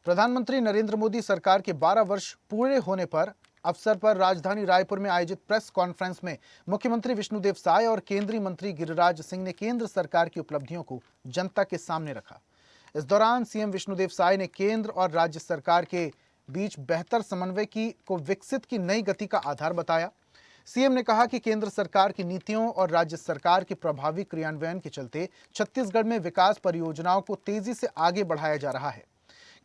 प्रधानमंत्री नरेंद्र मोदी सरकार के 12 वर्ष पूरे होने पर अवसर पर राजधानी रायपुर में आयोजित प्रेस कॉन्फ्रेंस में मुख्यमंत्री विष्णुदेव साय और केंद्रीय मंत्री गिरिराज सिंह ने केंद्र सरकार की उपलब्धियों को जनता के सामने रखा। इस दौरान सीएम विष्णुदेव साय ने केंद्र और राज्य सरकार के बीच बेहतर समन्वय को विकसित की नई गति का आधार बताया। सीएम ने कहा कि केंद्र सरकार की नीतियों और राज्य सरकार के प्रभावी क्रियान्वयन के चलते छत्तीसगढ़ में विकास परियोजनाओं को तेजी से आगे बढ़ाया जा रहा है।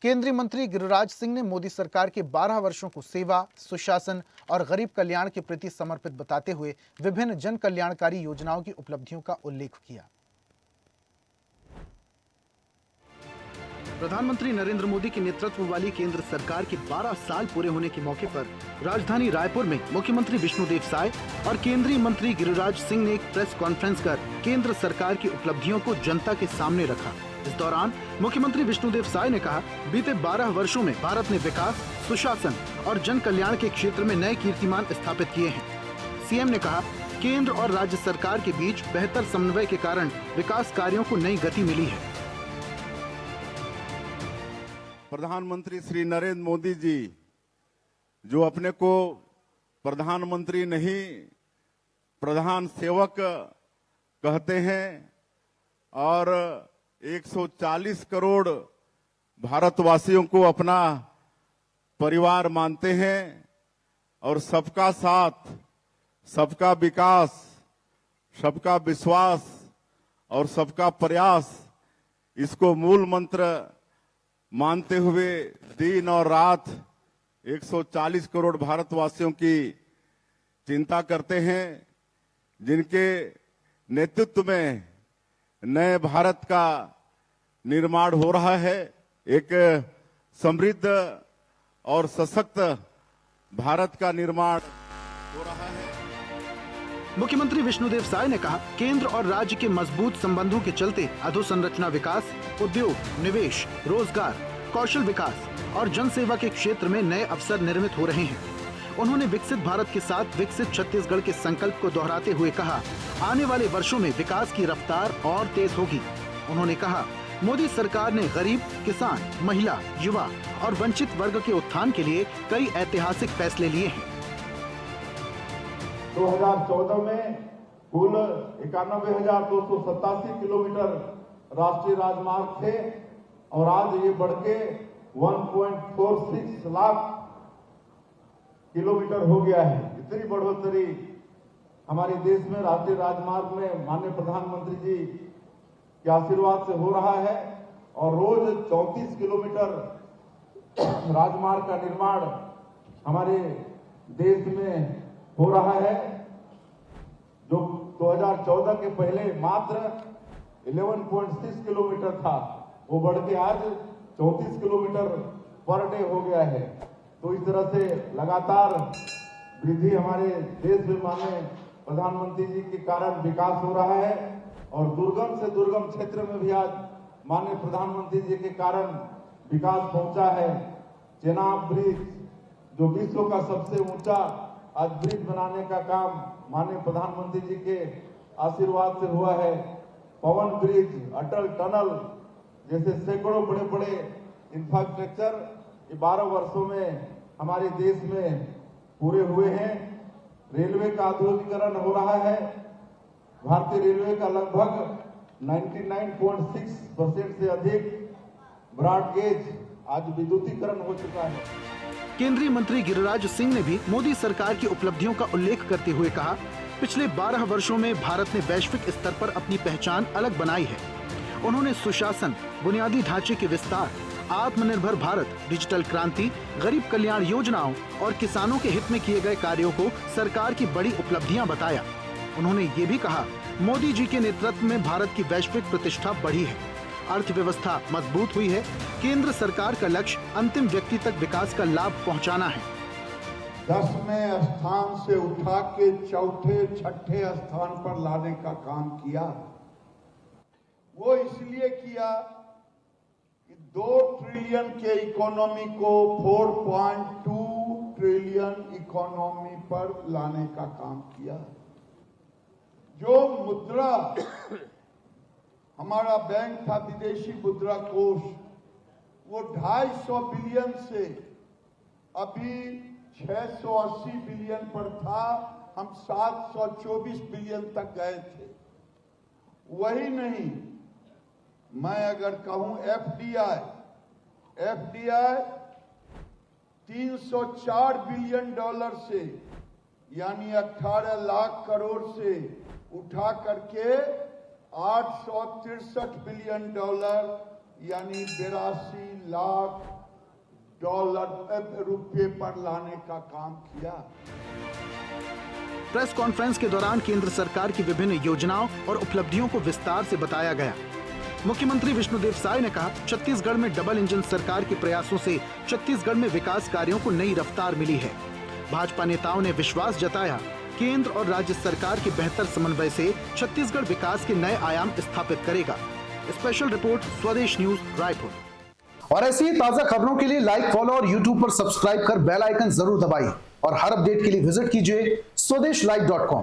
केंद्रीय मंत्री गिरिराज सिंह ने मोदी सरकार के 12 वर्षों को सेवा, सुशासन और गरीब कल्याण के प्रति समर्पित बताते हुए विभिन्न जन कल्याणकारी योजनाओं की उपलब्धियों का उल्लेख किया। प्रधानमंत्री नरेंद्र मोदी के नेतृत्व वाली केंद्र सरकार के 12 साल पूरे होने के मौके पर राजधानी रायपुर में मुख्यमंत्री विष्णुदेव साय और केंद्रीय मंत्री गिरिराज सिंह ने एक प्रेस कॉन्फ्रेंस कर केंद्र सरकार की उपलब्धियों को जनता के सामने रखा। इस दौरान मुख्यमंत्री विष्णुदेव साय ने कहा, बीते 12 वर्षों में भारत ने विकास, सुशासन और जन कल्याण के क्षेत्र में नए कीर्तिमान स्थापित किए हैं। सीएम ने कहा, केंद्र और राज्य सरकार के बीच बेहतर समन्वय के कारण विकास कार्यों को नई गति मिली है। प्रधानमंत्री श्री नरेंद्र मोदी जी जो अपने को प्रधानमंत्री नहीं प्रधान सेवक कहते हैं और 140 करोड़ भारतवासियों को अपना परिवार मानते हैं और सबका साथ, सबका विकास, सबका विश्वास और सबका प्रयास इसको मूल मंत्र मानते हुए दिन और रात 140 करोड़ भारतवासियों की चिंता करते हैं, जिनके नेतृत्व में नए भारत का निर्माण हो रहा है। एक समृद्ध और सशक्त भारत का निर्माण हो रहा है। मुख्यमंत्री विष्णुदेव साय ने कहा, केंद्र और राज्य के मजबूत संबंधों के चलते अधोसंरचना विकास, उद्योग, निवेश, रोजगार, कौशल विकास और जनसेवा के क्षेत्र में नए अवसर निर्मित हो रहे हैं। उन्होंने विकसित भारत के साथ विकसित छत्तीसगढ़ के संकल्प को दोहराते हुए कहा, आने वाले वर्षों में विकास की रफ्तार और तेज होगी। उन्होंने कहा, मोदी सरकार ने गरीब, किसान, महिला, युवा और वंचित वर्ग के उत्थान के लिए कई ऐतिहासिक फैसले लिए हैं। 2014 में कुल 91,287 किलोमीटर राष्ट्रीय राजमार्ग थे और आज ये बढ़ के 1.46 लाख किलोमीटर हो गया है। इतनी बढ़ोतरी हमारे देश में राष्ट्रीय राजमार्ग में माननीय प्रधानमंत्री जी के आशीर्वाद से हो रहा है और रोज 34 किलोमीटर राजमार्ग का निर्माण हमारे देश में हो रहा है, जो 2014 के पहले मात्र 11.6 किलोमीटर था, वो बढ़ के आज 34 किलोमीटर पर डे हो गया है। तो इस तरह से लगातार वृद्धि हमारे देश में माननीय प्रधानमंत्री जी के कारण विकास हो रहा है और दुर्गम से दुर्गम क्षेत्र में भी आज माननीय प्रधानमंत्री जी के कारण विकास पहुंचा है। चेनाब ब्रिज जो विश्व का सबसे ऊंचा आज ब्रिज बनाने का काम माननीय प्रधानमंत्री जी के आशीर्वाद से हुआ है। पवन ब्रिज, अटल टनल जैसे सैकड़ों बड़े बड़े इंफ्रास्ट्रक्चर ये 12 वर्षों में हमारे देश में पूरे हुए हैं। रेलवे का आधुनिकीकरण हो रहा है। भारतीय रेलवे का लगभग 99.6% से अधिक ब्रॉड गेज आज विद्युतीकरण हो चुका है। केंद्रीय मंत्री गिरिराज सिंह ने भी मोदी सरकार की उपलब्धियों का उल्लेख करते हुए कहा, पिछले 12 वर्षों में भारत ने वैश्विक स्तर पर अपनी पहचान अलग बनाई है। उन्होंने सुशासन, बुनियादी ढांचे के विस्तार, आत्मनिर्भर भारत, डिजिटल क्रांति, गरीब कल्याण योजनाओं और किसानों के हित में किए गए कार्यों को सरकार की बड़ी उपलब्धियां बताया। उन्होंने ये भी कहा, मोदी जी के नेतृत्व में भारत की वैश्विक प्रतिष्ठा बढ़ी है, अर्थव्यवस्था मजबूत हुई है। केंद्र सरकार का लक्ष्य अंतिम व्यक्ति तक विकास का लाभ पहुंचाना है। 10वें स्थान से उठा के चौथे छठे स्थान पर लाने का काम किया। वो इसलिए किया कि 2 ट्रिलियन के इकोनॉमी को 4.2 ट्रिलियन इकोनॉमी पर लाने का काम किया। जो मुद्रा हमारा बैंक था, विदेशी मुद्रा कोष, वो 250 बिलियन से अभी 680 बिलियन पर था, हम 724 बिलियन तक गए थे। वही नहीं, मैं अगर कहूं एफडीआई 304 बिलियन डॉलर से यानी 18 लाख करोड़ से उठा करके 863 बिलियन डॉलर यानी 82 लाख रुपए पर लाने का काम किया। प्रेस कॉन्फ्रेंस के दौरान केंद्र सरकार की विभिन्न योजनाओं और उपलब्धियों को विस्तार से बताया गया। मुख्यमंत्री विष्णुदेव साय ने कहा, छत्तीसगढ़ में डबल इंजन सरकार के प्रयासों से छत्तीसगढ़ में विकास कार्यों को नई रफ्तार मिली है। भाजपा नेताओं ने विश्वास जताया, केंद्र और राज्य सरकार के बेहतर समन्वय से छत्तीसगढ़ विकास के नए आयाम स्थापित करेगा। स्पेशल रिपोर्ट, स्वदेश न्यूज, रायपुर। और ऐसी ही ताजा खबरों के लिए लाइक, फॉलो और यूट्यूब पर सब्सक्राइब कर बेल आइकन जरूर दबाइए और हर अपडेट के लिए विजिट कीजिए swedeshlive.com।